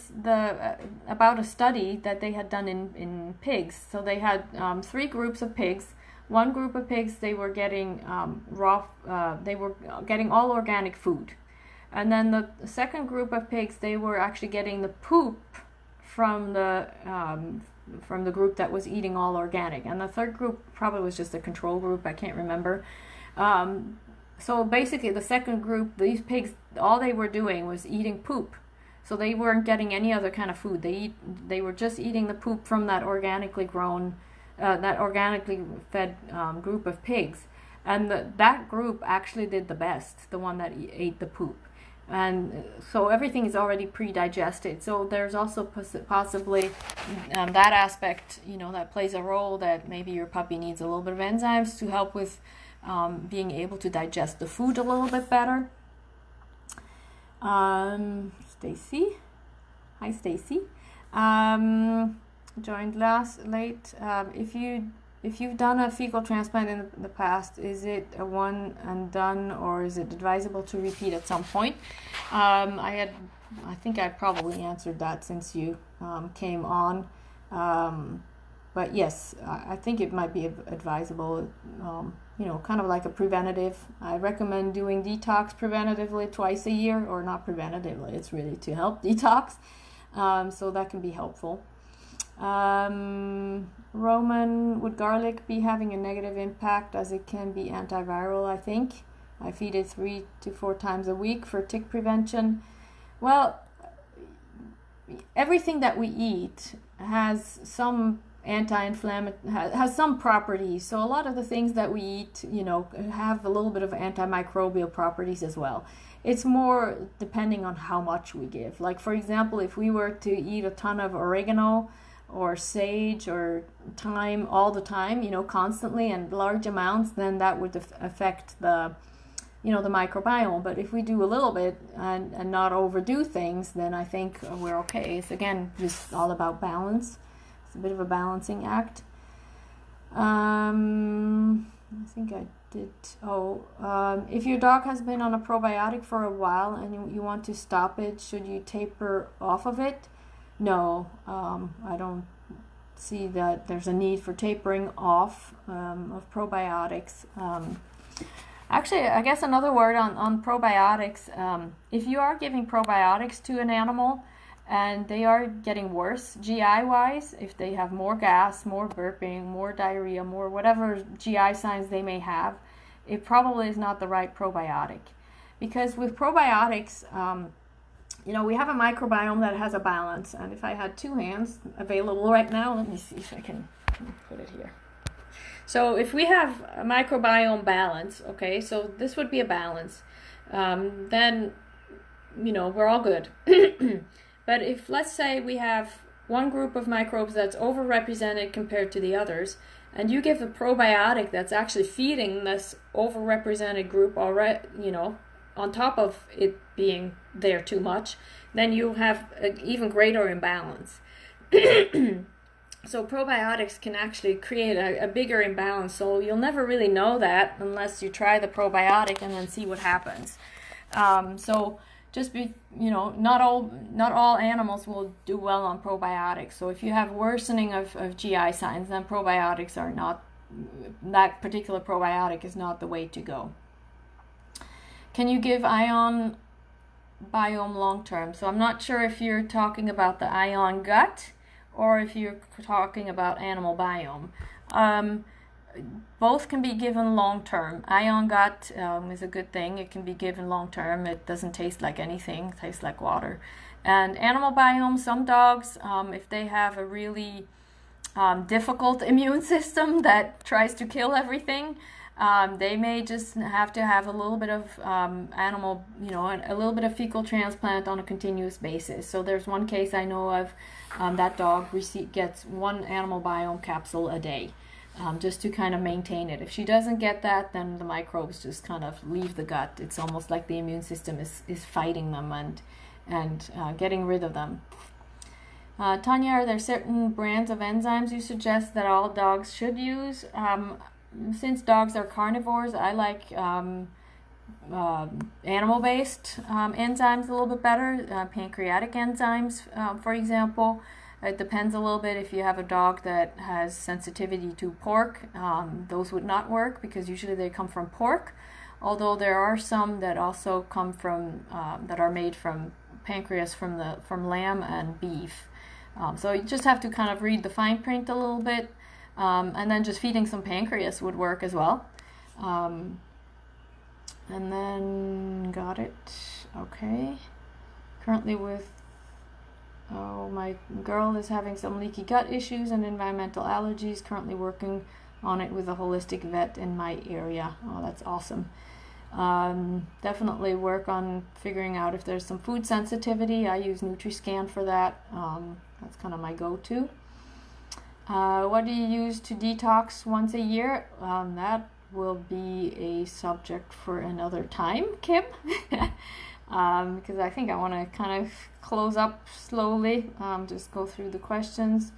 about a study that they had done in pigs. So they had 3 groups of pigs. One group of pigs, they were getting they were getting all organic food. And then the second group of pigs, they were actually getting the poop from the group that was eating all organic. And the third group probably was just a control group, I can't remember. So basically the second group, these pigs, all they were doing was eating poop. So they weren't getting any other kind of food. They were just eating the poop from that organically grown, that organically fed group of pigs. And that group actually did the best, the one that ate the poop. And so everything is already pre-digested. So there's also possibly that aspect, that plays a role, that maybe your puppy needs a little bit of enzymes to help with being able to digest the food a little bit better. Stacy. Hi, Stacy. Joined late. If you've done a fecal transplant in the past, is it a one and done, or is it advisable to repeat at some point? I think I probably answered that since you came on. But yes, I think it might be advisable, kind of like a preventative. I recommend doing detox preventatively twice a year, or not preventatively, it's really to help detox. So that can be helpful. Roman, would garlic be having a negative impact, as it can be antiviral? I think I feed it 3 to 4 times a week for tick prevention. Well, everything that we eat has some anti-inflammatory, has some properties. So a lot of the things that we eat, have a little bit of antimicrobial properties as well. It's more depending on how much we give. Like, for example, if we were to eat a ton of oregano or sage or thyme all the time, constantly and large amounts, then that would affect the microbiome. But if we do a little bit and not overdo things, then I think we're okay. It's, again, just all about balance. It's a bit of a balancing act. I think I did. If your dog has been on a probiotic for a while and you want to stop it, should you taper off of it? No, I don't see that there's a need for tapering off of probiotics. Actually, I guess another word on probiotics, if you are giving probiotics to an animal and they are getting worse GI-wise, if they have more gas, more burping, more diarrhea, more whatever GI signs they may have, it probably is not the right probiotic. Because with probiotics, we have a microbiome that has a balance. And if I had 2 hands available right now, let me see if I can put it here. So if we have a microbiome balance, okay, so this would be a balance, then, we're all good. But if, let's say, we have one group of microbes that's overrepresented compared to the others, and you give a probiotic that's actually feeding this overrepresented group already, on top of it being there too much, then you have an even greater imbalance. So probiotics can actually create a bigger imbalance. So you'll never really know that unless you try the probiotic and then see what happens. So just be, not all animals will do well on probiotics. So if you have worsening of GI signs, then probiotics are not, that particular probiotic is not the way to go. Can you give ion biome long term? So I'm not sure if you're talking about the ion gut or if you're talking about animal biome. both can be given long term. Ion gut is a good thing. It can be given long term. It doesn't taste like anything, it tastes like water. And animal biome, some dogs, if they have a really difficult immune system that tries to kill everything, they may just have to have a little bit of animal, a little bit of fecal transplant on a continuous basis. So there's one case I know of, that dog gets one animal biome capsule a day, just to kind of maintain it. If she doesn't get that, then the microbes just kind of leave the gut. It's almost like the immune system is fighting them and getting rid of them. Tanya, are there certain brands of enzymes you suggest that all dogs should use? Since dogs are carnivores, I like animal-based enzymes a little bit better. Pancreatic enzymes, for example. It depends a little bit. If you have a dog that has sensitivity to pork, those would not work because usually they come from pork. Although there are some that also come from that are made from pancreas from lamb and beef. So you just have to kind of read the fine print a little bit, and then just feeding some pancreas would work as well. And then got it. Okay. Currently my girl is having some leaky gut issues and environmental allergies. Currently working on it with a holistic vet in my area. Oh, that's awesome. Definitely work on figuring out if there's some food sensitivity. I use NutriScan for that. That's kind of my go-to. What do you use to detox once a year? That will be a subject for another time, Kim. Because I think I want to kind of close up slowly. Just go through the questions.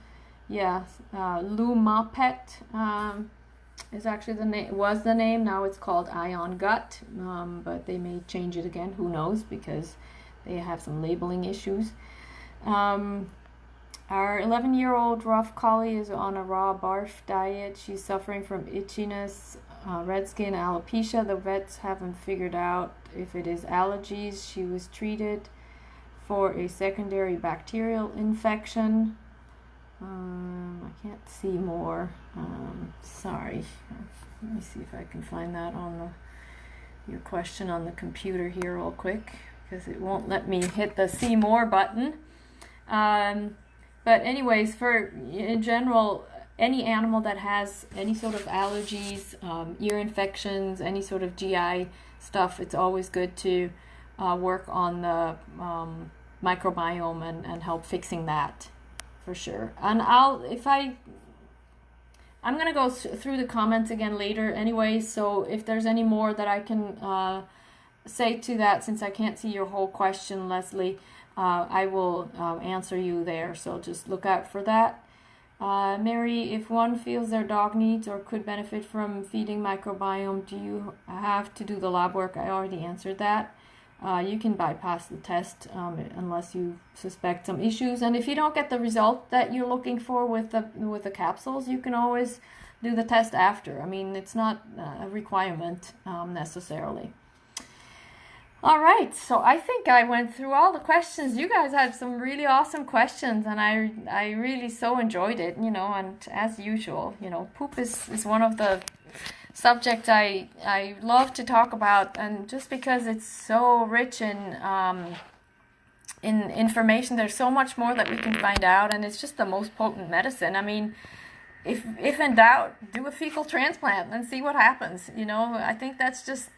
Yeah, Lumapet is actually the name. Now it's called Ion Gut, but they may change it again. Who knows? Because they have some labeling issues. Our 11-year-old rough collie is on a raw barf diet. She's suffering from itchiness, red skin, alopecia. The vets haven't figured out if it is allergies. She was treated for a secondary bacterial infection. I can't see more. Sorry. Let me see if I can find that on your question on the computer here real quick, because it won't let me hit the see more button. But anyways, in general, any animal that has any sort of allergies, ear infections, any sort of GI stuff, it's always good to work on the microbiome and help fixing that for sure. And I'm gonna go through the comments again later anyway, so if there's any more that I can say to that, since I can't see your whole question, Leslie, I will answer you there, so just look out for that. Mary, if one feels their dog needs or could benefit from feeding microbiome, do you have to do the lab work? I already answered that. You can bypass the test unless you suspect some issues, and if you don't get the result that you're looking for with the capsules, you can always do the test after. I mean, it's not a requirement necessarily. All right, so I think I went through all the questions. You guys had some really awesome questions, and I really so enjoyed it, and as usual, poop is one of the subjects I love to talk about, and just because it's so rich in information, there's so much more that we can find out, and it's just the most potent medicine. I mean, if in doubt, do a fecal transplant and see what happens. I think that's just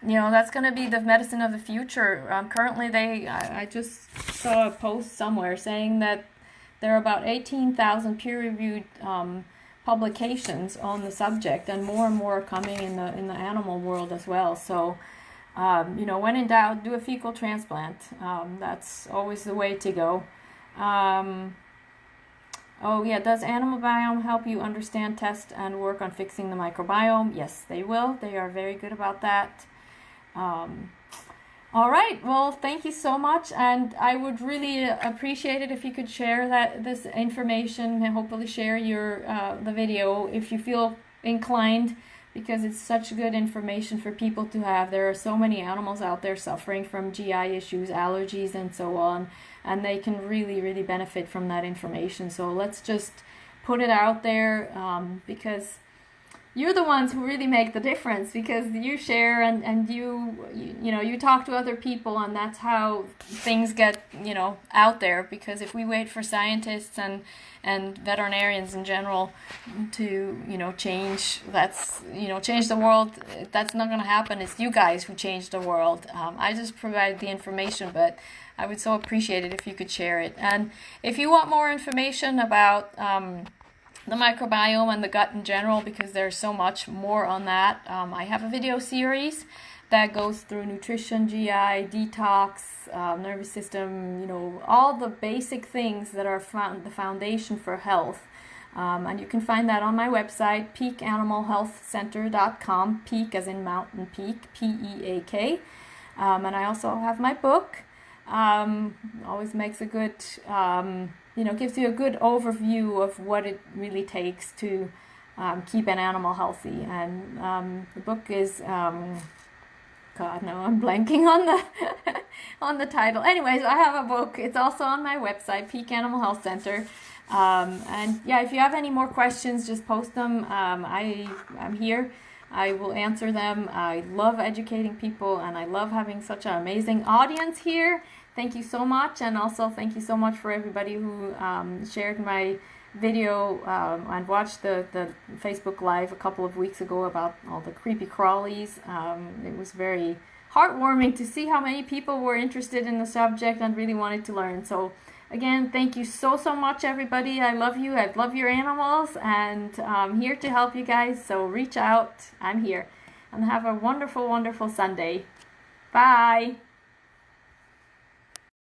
that's going to be the medicine of the future. Currently, I just saw a post somewhere saying that there are about 18,000 peer-reviewed publications on the subject, and more are coming in the animal world as well. So, when in doubt, do a fecal transplant. That's always the way to go. Oh yeah, does Animal Biome help you understand, test, and work on fixing the microbiome? Yes, they will. They are very good about that. All right, well, thank you so much, and I would really appreciate it if you could share this information, and hopefully share the video if you feel inclined, because it's such good information for people to have. There are so many animals out there suffering from GI issues, allergies, and so on, and they can really, really benefit from that information. So let's just put it out there, because you're the ones who really make the difference, because you share and you talk to other people, and that's how things get out there. Because if we wait for scientists and veterinarians in general to change the world, that's not going to happen. It's you guys who change the world. I just provide the information, but I would so appreciate it if you could share it. And if you want more information about the microbiome and the gut in general, because there's so much more on that, I have a video series that goes through nutrition, GI, detox, nervous system, all the basic things that are the foundation for health. And you can find that on my website, peakanimalhealthcenter.com, peak as in mountain peak, P-E-A-K. And I also have my book. Always makes a good gives you a good overview of what it really takes to keep an animal healthy. And the book is, God, no, I'm blanking on the on the title. Anyways, I have a book. It's also on my website, Peak Animal Health Center. And yeah, if you have any more questions, just post them. I'm here. I will answer them. I love educating people, and I love having such an amazing audience here. Thank you so much, and also thank you so much for everybody who shared my video and watched the Facebook Live a couple of weeks ago about all the creepy crawlies. It was very heartwarming to see how many people were interested in the subject and really wanted to learn. So again, thank you so much, everybody. I love you. I love your animals, and I'm here to help you guys. So reach out. I'm here. And have a wonderful, wonderful Sunday. Bye.